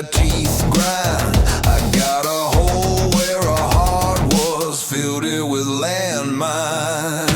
that teeth grind. I got a hole where a heart was, filled it with landmines.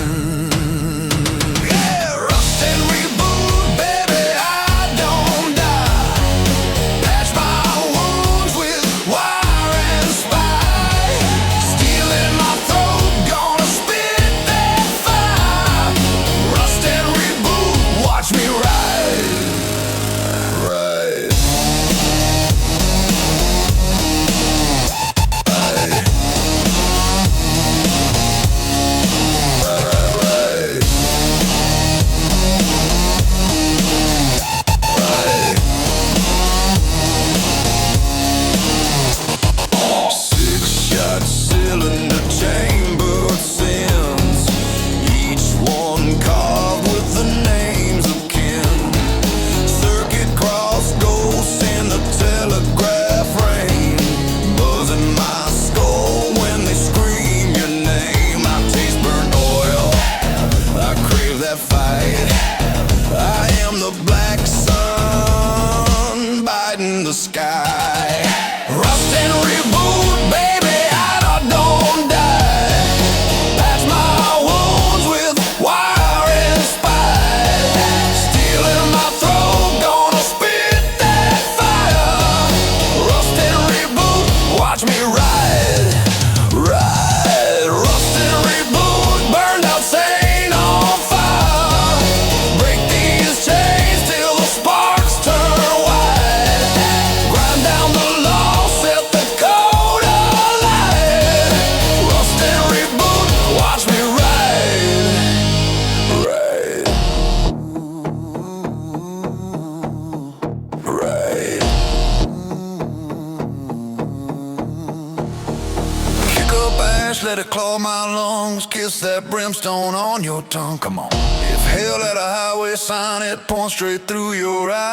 Let it claw my lungs, kiss that brimstone on your tongue. Come on. If hell had a highway sign, it points straight through your eyes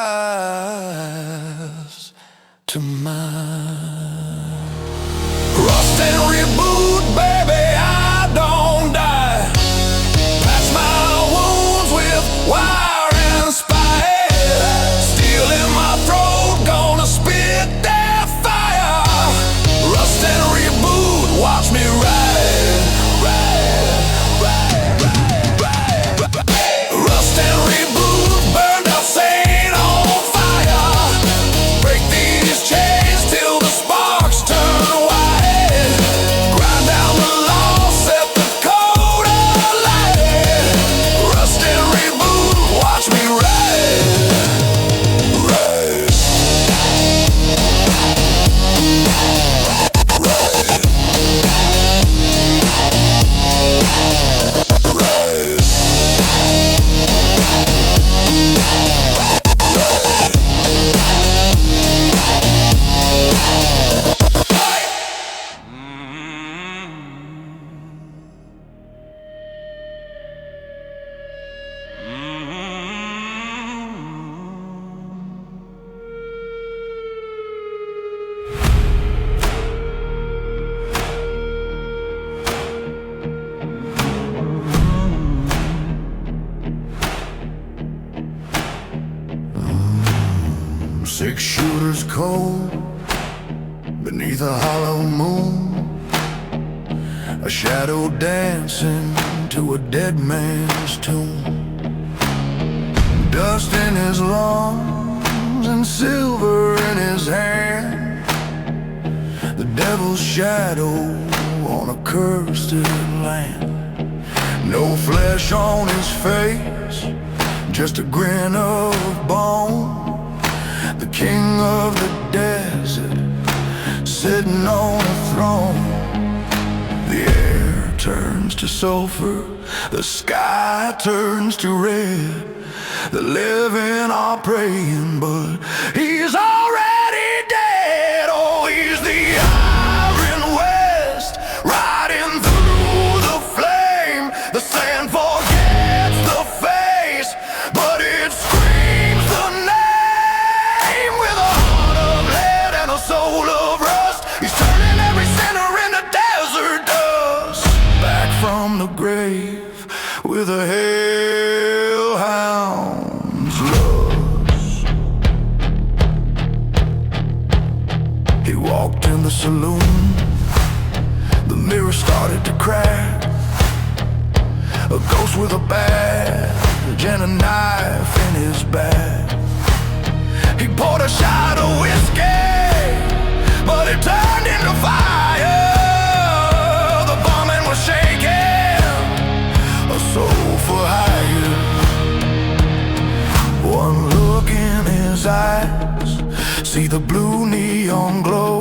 to mine. Rust and reboot, baby, I don't die. Patch my wounds with wire and spike. Steel in my throat, gonna spit that fire. Rust and reboot, watch me ride. Six shooters cold beneath a hollow moon, a shadow dancing to a dead man's tune. Dust in his lungs and silver in his hand, the devil's shadow on a cursed land. No flesh on his face, just a grin of bone. The king of the desert, sitting on a throne. The air turns to sulfur, the sky turns to red. The living are praying, but he's already dead. Oh, he's the Iron West, riding through the flame. The sand forgets the face, but it screams the name. With a heart of lead and a soul of rust, he's turning every sinner into desert dust. Back from the grave with a hellhound's lust. walked in the saloon. The mirror started to crack. A ghost with a badge and a knife in his bag. He poured a shot of whiskey, but it turned into fire. The barman was shaking, a soul for hire. One look in his eyes, see the blue neon glow.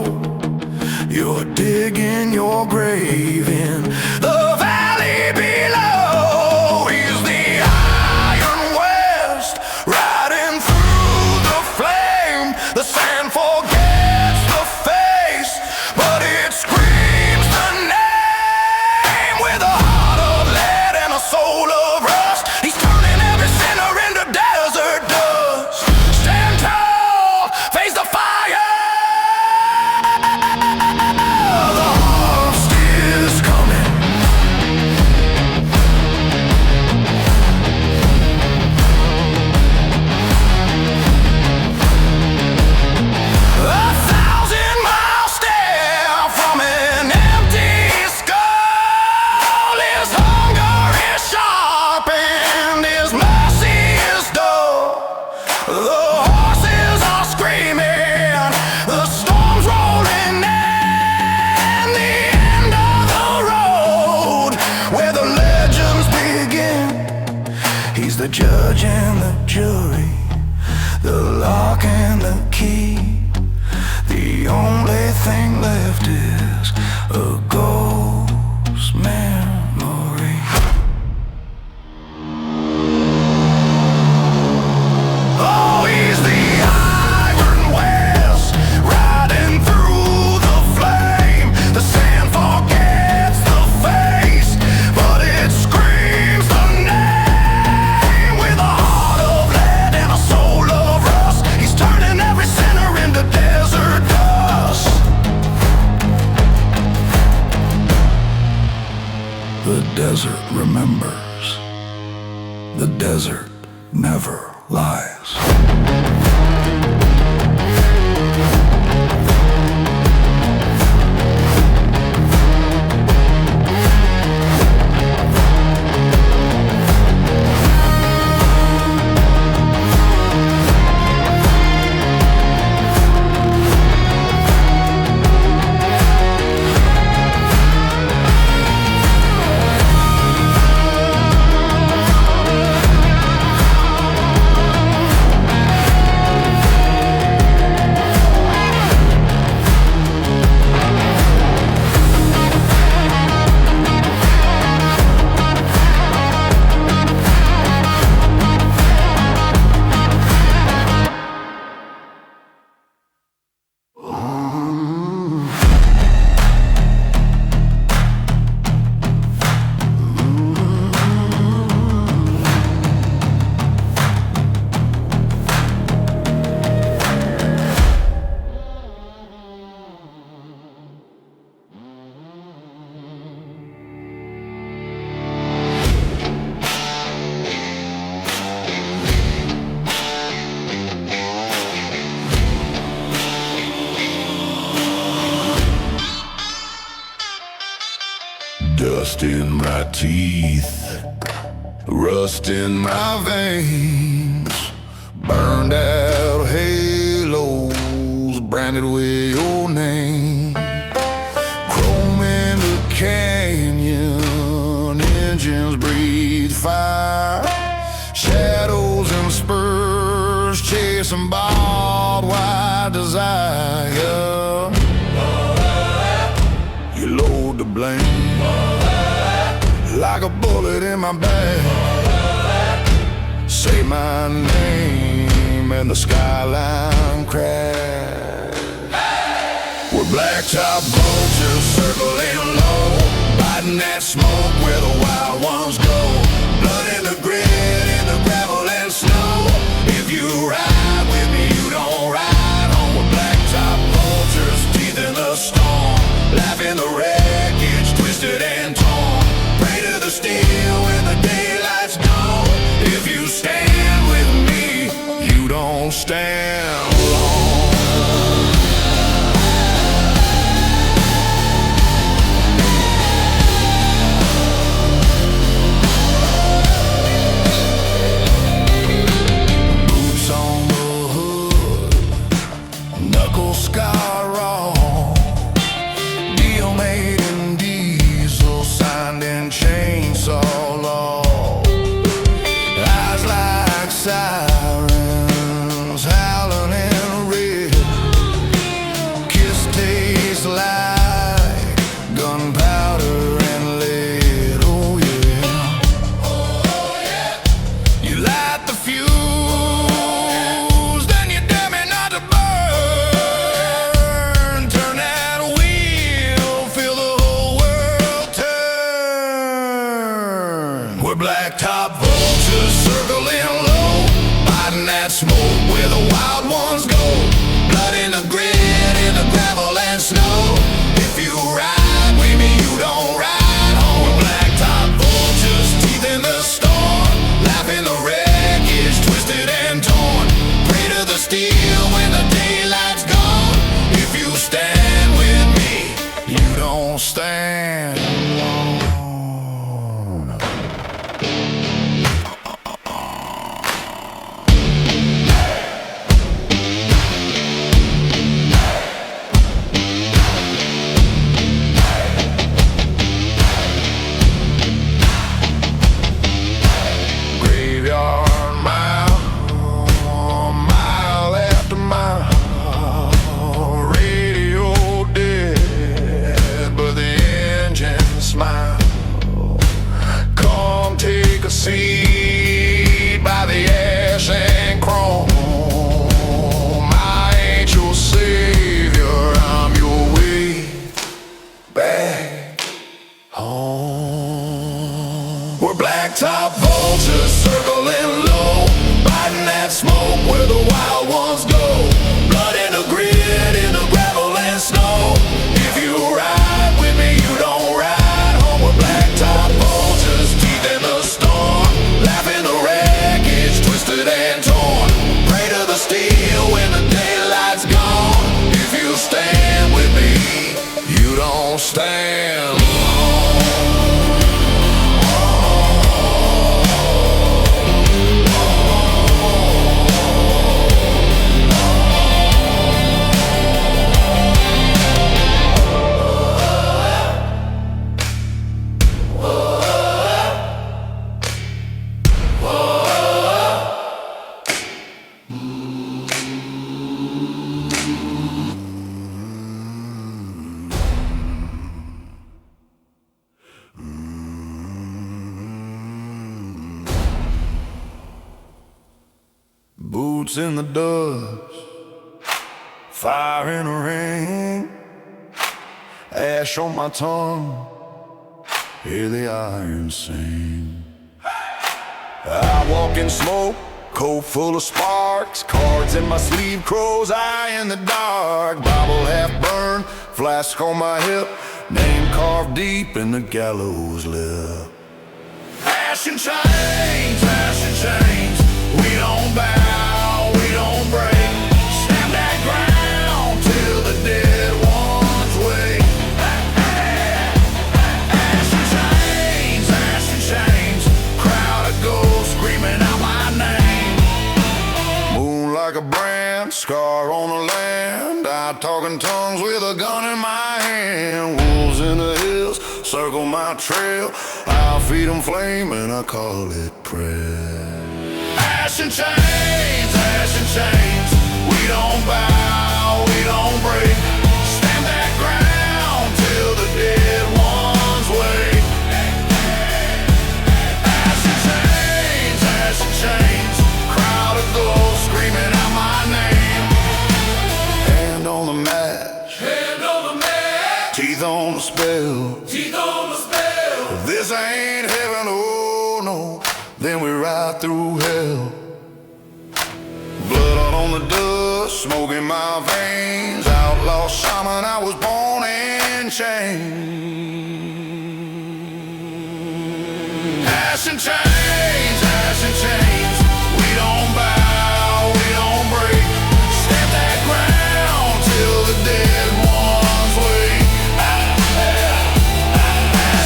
You're digging your grave in the valley below. He's the Iron West, riding through the flame. The sand forgets the face, but it screams the name. With a heart of lead and a soul of rust, he's turning every sinner into desert dust. Stand tall, face the fire. The judge and the jury, the lock and the key. The only thing left is a ghost memory. Oh, he's the Iron West, riding through the flame. The sand forgets the face, but it screams the name. The desert remembers. The desert never lies. Dust in my teeth, rust in my veins, burned out halos branded with your name. Chrome in the canyon, engines breathe fire, shadows and spurs chasing barbed wire desire. You load the blame like a bullet in my back. Say my name and the skyline crash. We're blacktop vultures circling low, biting that smoke where the wild ones go. Blood in the grit, in the gravel and snow. If you ride with me, you don't ride home. We're blacktop vultures, teeth in the storm, life in the wreckage, twisted and torn. Pray to the steel when the daylight's gone. If you stand with me, you don't stand alone. knuckle scar raw. Deal made in diesel, signed in chainsaw law. Eyes like sirens, howling in red. Kiss tastes like gunpowder and lead. Oh yeah, you light the fuse, then you dare me not to burn. Turn that wheel, feel the whole world turn. We're blacktop vultures circling low, biting that smoke where the wild ones go. Blood in the grit, in the gravel and snow. If you ride with me, you don't ride home. We're blacktop vultures, teeth in the storm, laughing the wreckage, twisted and torn. Prey to the steel when the daylight's gone. If you stand with me, you don't stand alone. Graveyard mile, mile after mile. Radio dead, but the engines smile. Come take a seat by the ash and chrome. I ain't your savior, I'm your way back home. We're blacktop vultures circling low, biting that smoke where the wild ones go. Blood in the grit, in the gravel and snow. If you ride with me, you don't ride home. We're blacktop vultures, teeth in the storm, laughing the wreckage, twisted and torn. Prey to the steel when the daylight's gone. If you stand with me, you don't stand alone. Boots in the dust, fire in the rain, ash on my tongue, hear the iron sing. I walk in smoke, coat full of sparks, cards in my sleeve, crow's eye in the dark. Bible half burned, flask on my hip, name carved deep in the gallows lip. Ash and chains, ash and chains. We don't bow, we don't break. Stamp that ground till the dead ones wake. Ash and chains, ash and chains. Crowd of ghosts screaming out my name. Moon like a brand, scar on the land. I talk in tongues with a gun in my hand. Wolves in the hills circle my trail. I'll feed them flame and I call it prayer. Ash and chains, ash and chains. We don't bow, we don't break. Stamp that ground till the dead ones wake. Ash and chains, ash and chains. Crowd of ghosts screaming out my name. Hand on the match, hand on the match. Teeth on the spell, teeth on the spell. If this ain't heaven, oh no, then we ride through hell. Blood on the dust, smoke in my veins. Outlaw shaman, I was born in chains. Ash and chains, ash and chains. We don't bow, we don't break. Stamp that ground till the dead ones wake. Ash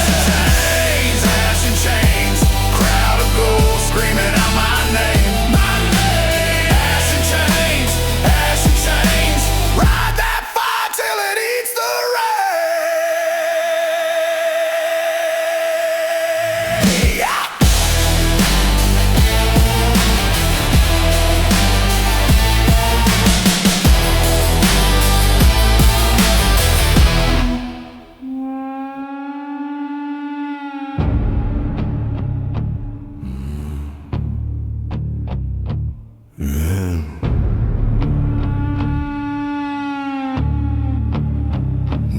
and chains, ash and chains. Crowd of ghosts screaming out my name. Ash and chains, ash and chains.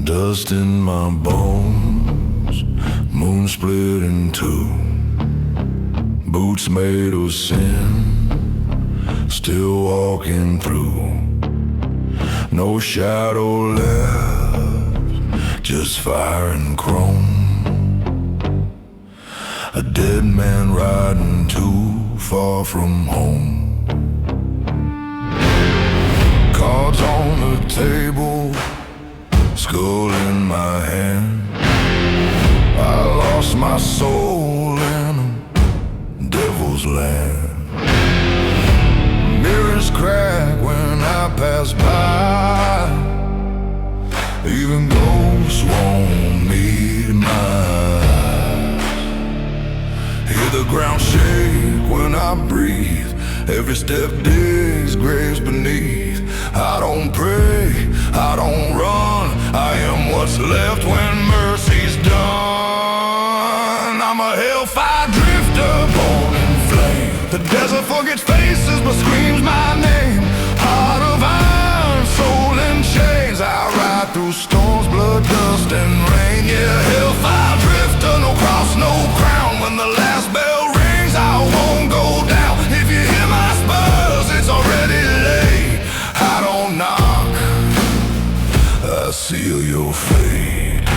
dust in my bones, moon split in two, boots made of sin, still walking through. No shadow left, just fire and chrome. A dead man riding too far from home. Cards on the table, skull in my hand. I lost my soul in a devil's land. Mirrors crack when I pass by. Even ghosts won't meet my eyes. Hear the ground shake when I breathe. Every step digs graves beneath. I don't pray, I don't run. I am what's left when mercy's done. I'm a hellfire drifter, born in flame. The desert forgets faces but screams my name. Heart of iron, soul in chains. I ride through storms, blood, dust and rain. Yeah, hellfire drifter, no cross, no crown. When the last bell rings, I won't go down. If you hear my spurs, it's already late. I don't knock, I seal your fate.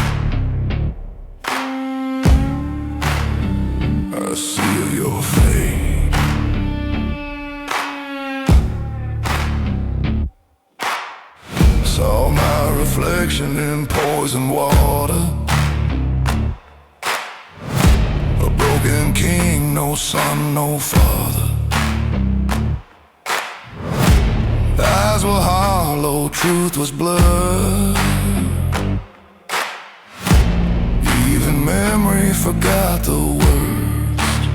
I seal your fate. Saw my reflection in poison water. A broken king, no son, no father. Eyes were hollow, truth was blood. Even memory forgot the worst.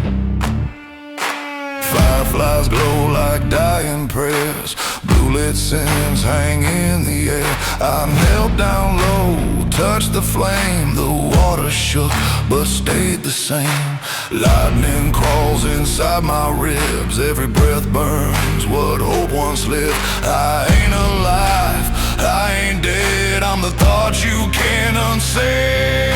Fireflies glow like dying prayers. Blue-lit sins hang in the air. I knelt down low, touched the flame. The water shook but stayed the same. Lightning crawls inside my ribs. Every breath burns what hope once lived. I ain't alive, I ain't dead. I'm the thought you can't unsay.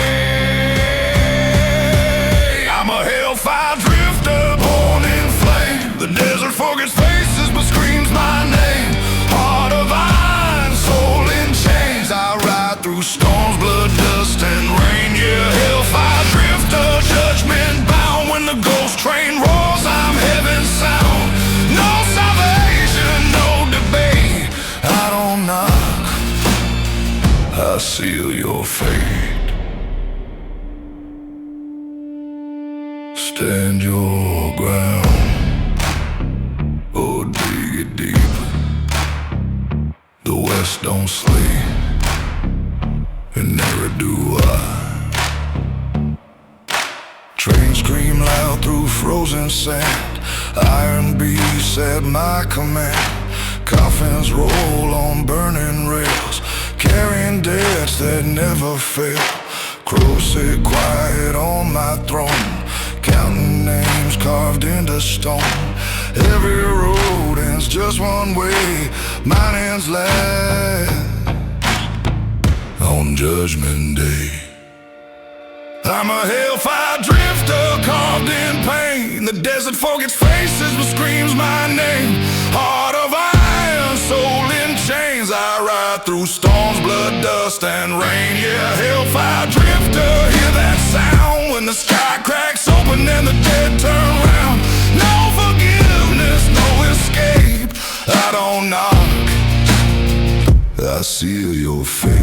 I'm a hellfire drifter, born in flame. The desert forgets faces but screams my name. Heart of iron, soul in chains. I ride through storms, blood, dust and rain. Yeah, hellfire drifter, judgment bound. When the ghost train roars, I'm heaven's sound. No salvation, no debate. I don't knock, I seal your fate. Stand your ground, or dig it deep. The West don't sleep, and never do I. Trains scream loud through frozen sand. Iron beasts at my command. Coffins roll on burning rails, carrying debts that never fail. Crows sit quiet on my throne, counting names carved into stone. Every road ends just one way, mine ends last on Judgment Day. I'm a hellfire drifter, carved in pain. The desert forgets faces but screams my name. Heart of iron, soul in chains. I ride through storms, blood, dust and rain. Yeah, hellfire drifter, hear that sound when the sky cracks open and the dead turn round. No forgiveness, no escape. I don't knock, I seal your fate.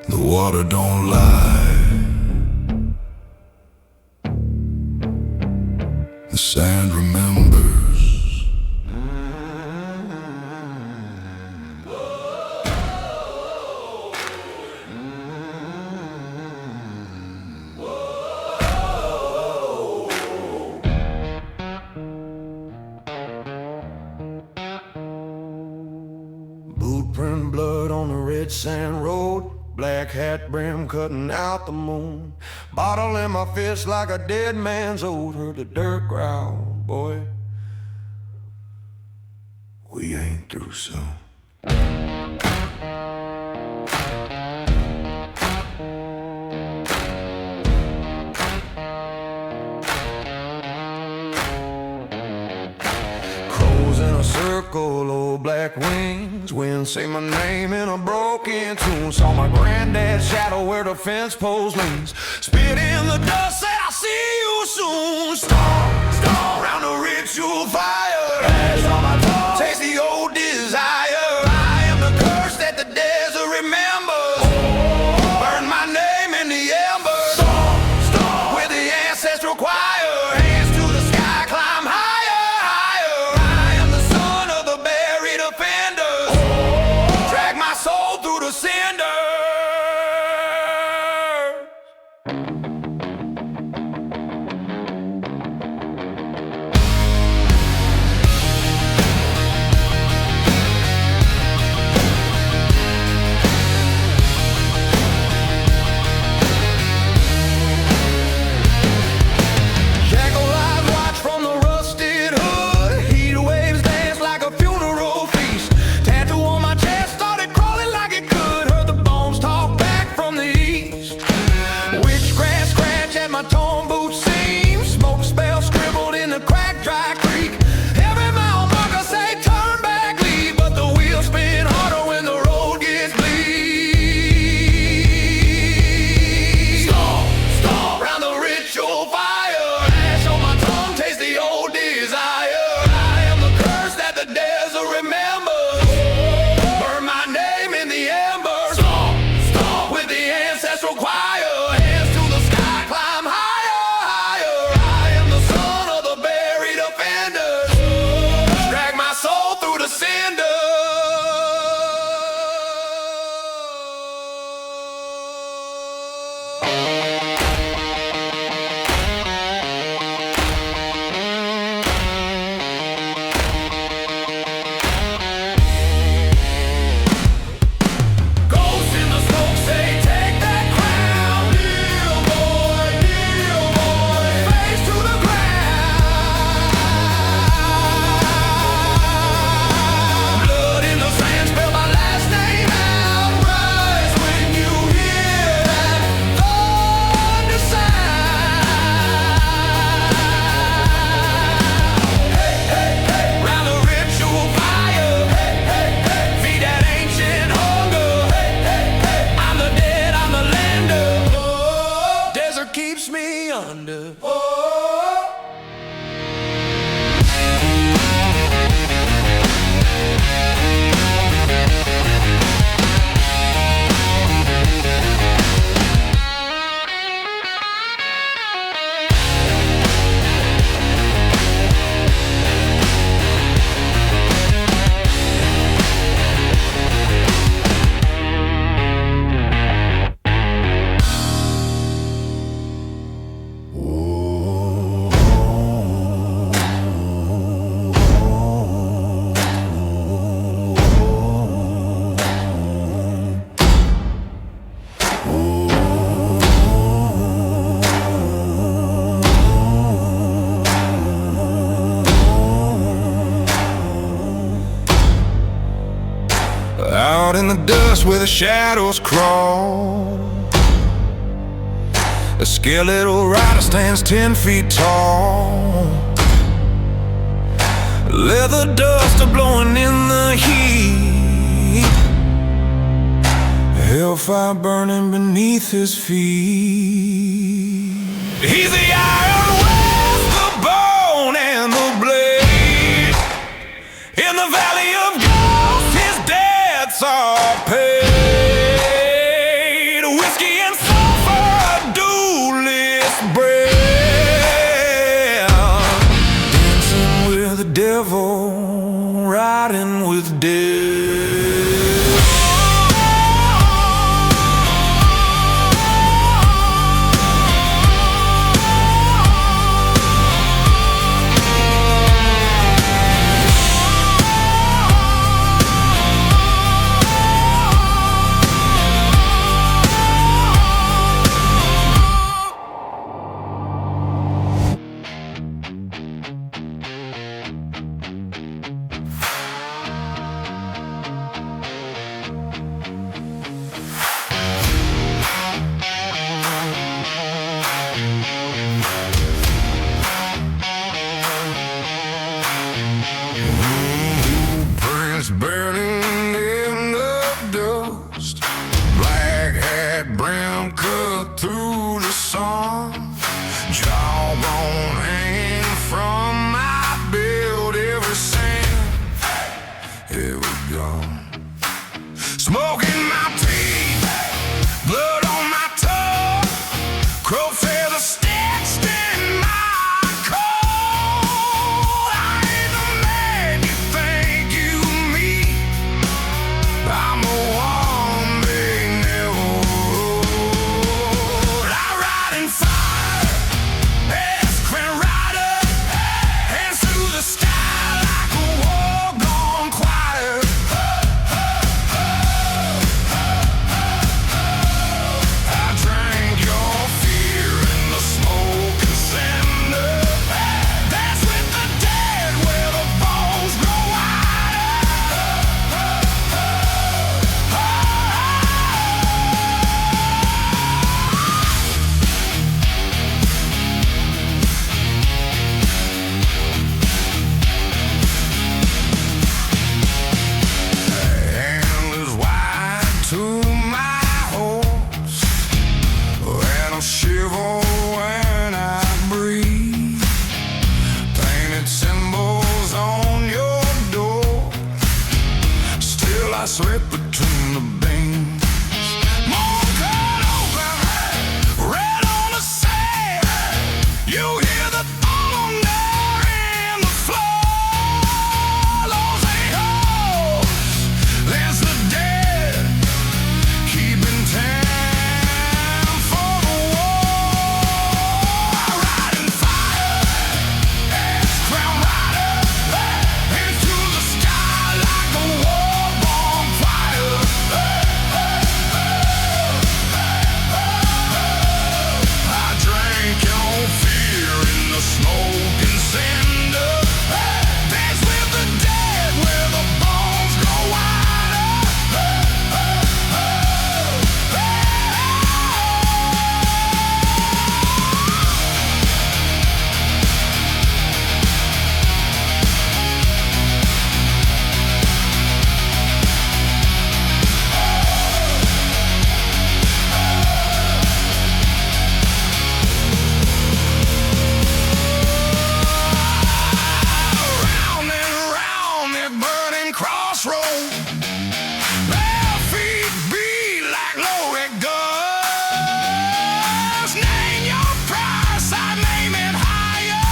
The water don't lie, the sand remembers. Bootprint blood on the red sand road. Black hat brim cutting out the moon. Bottle in my fist like a dead man's oath. Heard the dirt growl, boy. We we ain't through soon. Crows in a circle, old black wings. Wind say my name in a broken tune. Saw my granddad's shadow where the fence post leans. Spit in the dust, said I'll see you soon. Storm, round the ritual fire. Ash on my tongue, taste the old desire. I am the curse that the desert remembers. Burn my name in the embers. Storm, with the ancestral choir. Hands to the sky, climb higher, higher. I am the son of the buried offenders. Drag my soul through the cinders. Out in the dust where the shadows crawl, a skeletal rider stands 10 feet tall. Leather dust are blowing in the heat, hellfire burning beneath his feet. He's the iron west, the bone and the blade. In the valley of ghosts, his debts are paid. Whiskey and sulfur, a duelist brand. Dancing with the devil, riding with death. Blueprints burning in the dust, black hat brim cut through the sun, jawbone hanging from my belt, every cent ever gone. Smoking my teeth, blood on my tongue, crow feather stitched in my coat. I ain't the man you think you meet. I'm a one they never wrote. I ride in fire, ex-Grand Rider, hands to the sky like a war gone quiet. I drank your fear in the smoke and cinder. That's with the dead where the bones grow hand is wide to my horse, and I'll shiver when I breathe. Painted symbols on your door, still I sweat between the beams. Moon cut open, red on the sand. You hear the thunder in the floor. Those a-holes, there's the dead, keeping time for the war. I ride in fire, ex-Crown Rider, into the sky like a war-born fire. I drank your fear in the smoke and cinder. Dance with the dead where the bones grow round and round that burning crossroad. Bare feet beat like loaded guns. Name your price, I name it higher.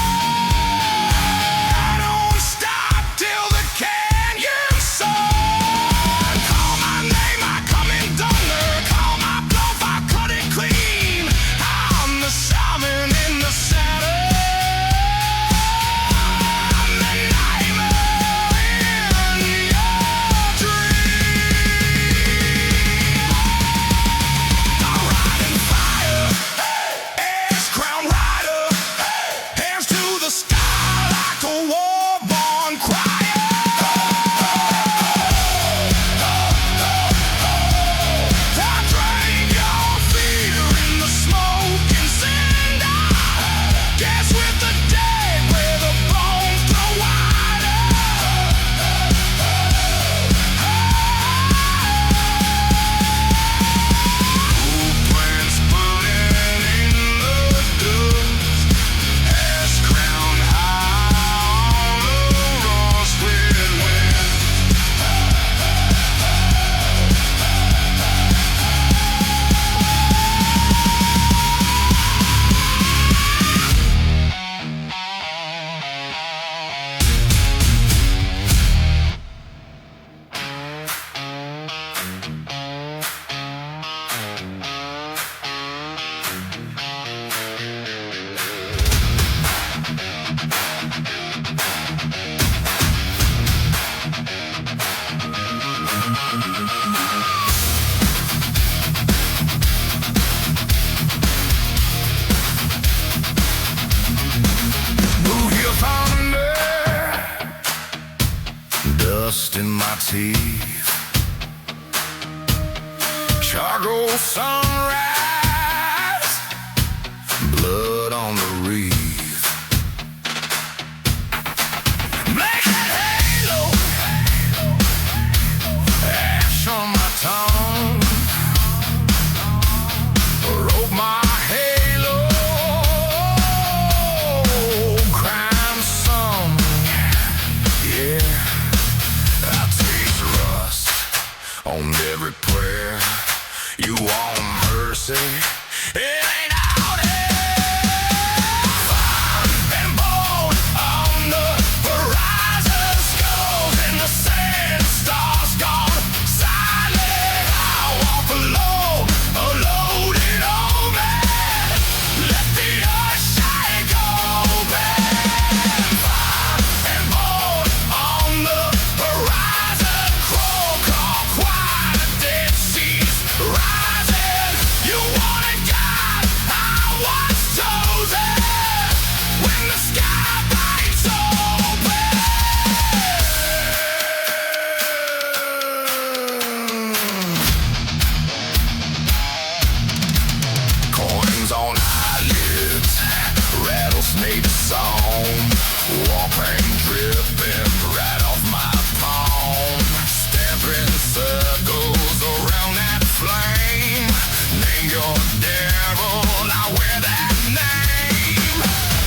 I don't stop till the canyon's sun. Call my name, I come in thunder. Call my bluff, I cut it clean. I'm the shaman in the saddle. I'm the nightmare in your dream. I ride in fire, ex-Crown Rider, hands to the sky like a war-born crier. I drank your fear in the smoke and cinder. Dance with the dead where the bones grow wider. Blueprints burning in the dust, ash crown high on the rusted wind. Move your thunder, dust in my teeth, charcoal sunrise, blood on the reef. Black hat on every prayer. You want mercy? It ain't out here. Fire and bone on the horizon, skulls in the sand, stars gone silent. I walk alone, a loaded old man. Let the earth shake open. Fire and bone on the horizon, crow call quiet, dead seas rising. You wanted God, I was chosen. When the sky bites open, coins on eyelids, rattlesnake song, war paint dripping right off my palm. Stamping circles around that flame. Name your devil, I wear that name.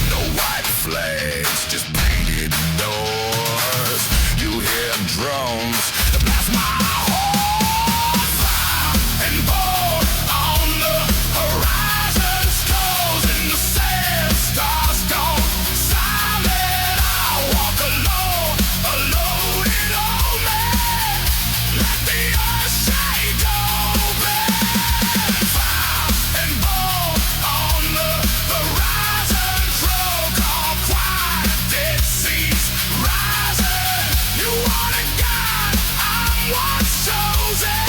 No white flags, just painted doors. You hear drums, blast my horn. Fire and bone on the horizon, skulls in the sand, stars gone silent. I walk alone, a loaded old man. Let the earth shake open. Fire and bone on the horizon, crow call quiet, dead seas rising. You wanted God, I'm what's chosen.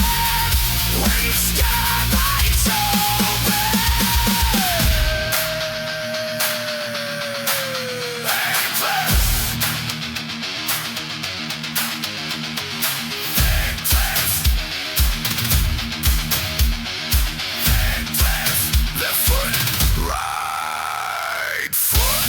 When the sky bites open, thankless, thankless. Left foot, right foot.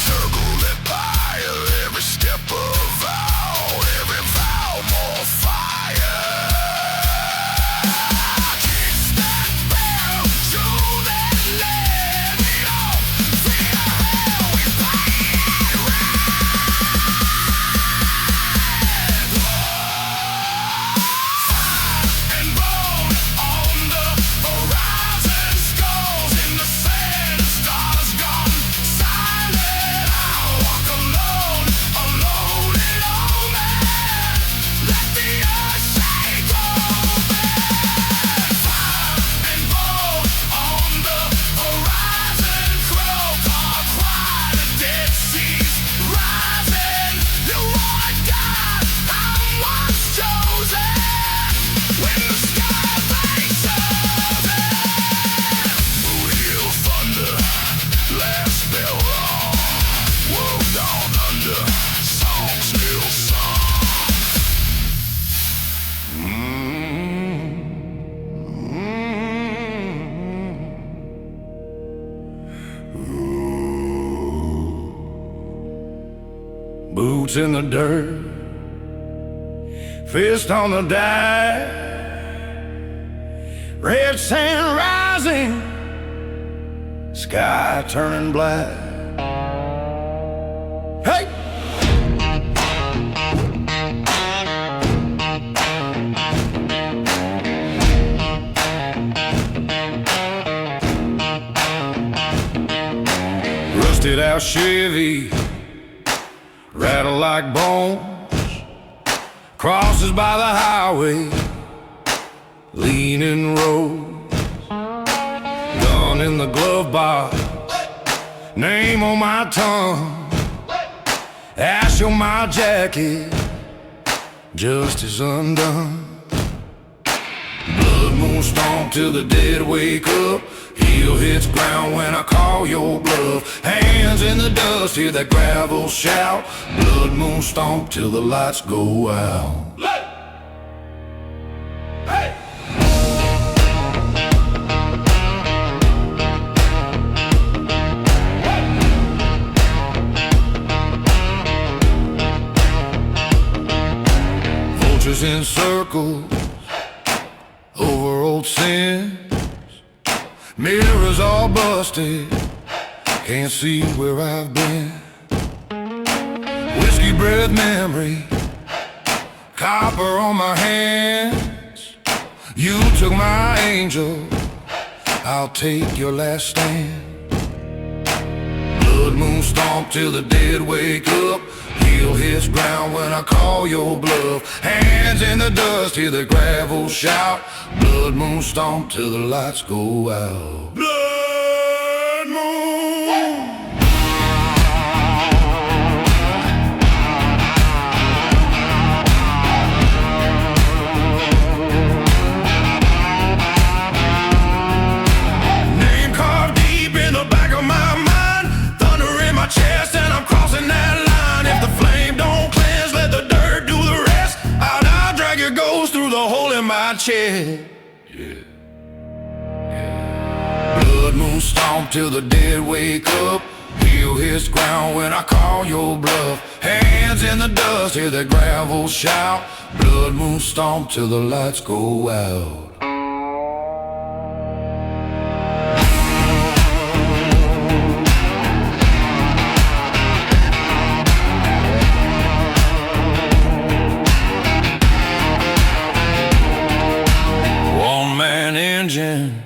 Circle that pile, every step a vow, every vow more fire. Kiss that bell, show that let me on. Feet of hell, we fight and bone on the horizon, skulls in the sand, stars gone silent. I walk alone, a loaded old man. Let the earth shake open. Fire and bone on the horizon, crow call quiet, dead seas rising. You want God, I'm what's chosen. When the sky bites open, boot heel thunder, last bell rung, world down under, songs still sung. Boots in the dirt, fist on the dive, red sand rising, sky turning black. Hey! Rusted out Chevy, rattle like bones, crosses by the highway, leaning roads, gun in the glove box, name on my tongue, ash on my jacket, justice undone. Blood moon stomp till the dead wake up, heel hits ground when I call your bluff. Hands in the dust, hear that gravel shout, blood moon stomp till the lights go out. Hey! Vultures in circles over old sins, mirrors all busted, Can't see where I've been. Whiskey breath memory, copper on my hands. You took my angel, I'll take your last stand. Blood moon stomp till the dead wake up. Heel hits ground when I call your bluff. Hands in the dust, hear the gravel shout. Blood moon stomp till the lights go out. Blood moon. Name carved deep in the back of my mind. Thunder in my chest and I'm crossing that line. If the flame don't cleanse, let the dirt do the rest. I'll drag your ghost through the hole in my chest. Blood moon stomp till the dead wake up. Heel hits ground when I call your bluff. Hands in the dust, hear the gravel shout. Blood moon stomp till the lights go out. One-man engine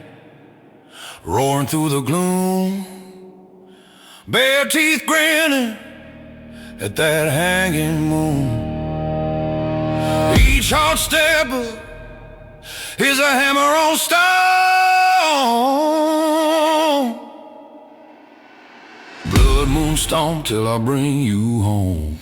roaring through the gloom, bare teeth grinning at that hanging moon. Each hard stepper is a hammer on stone. Blood moon stomp till I bring you home.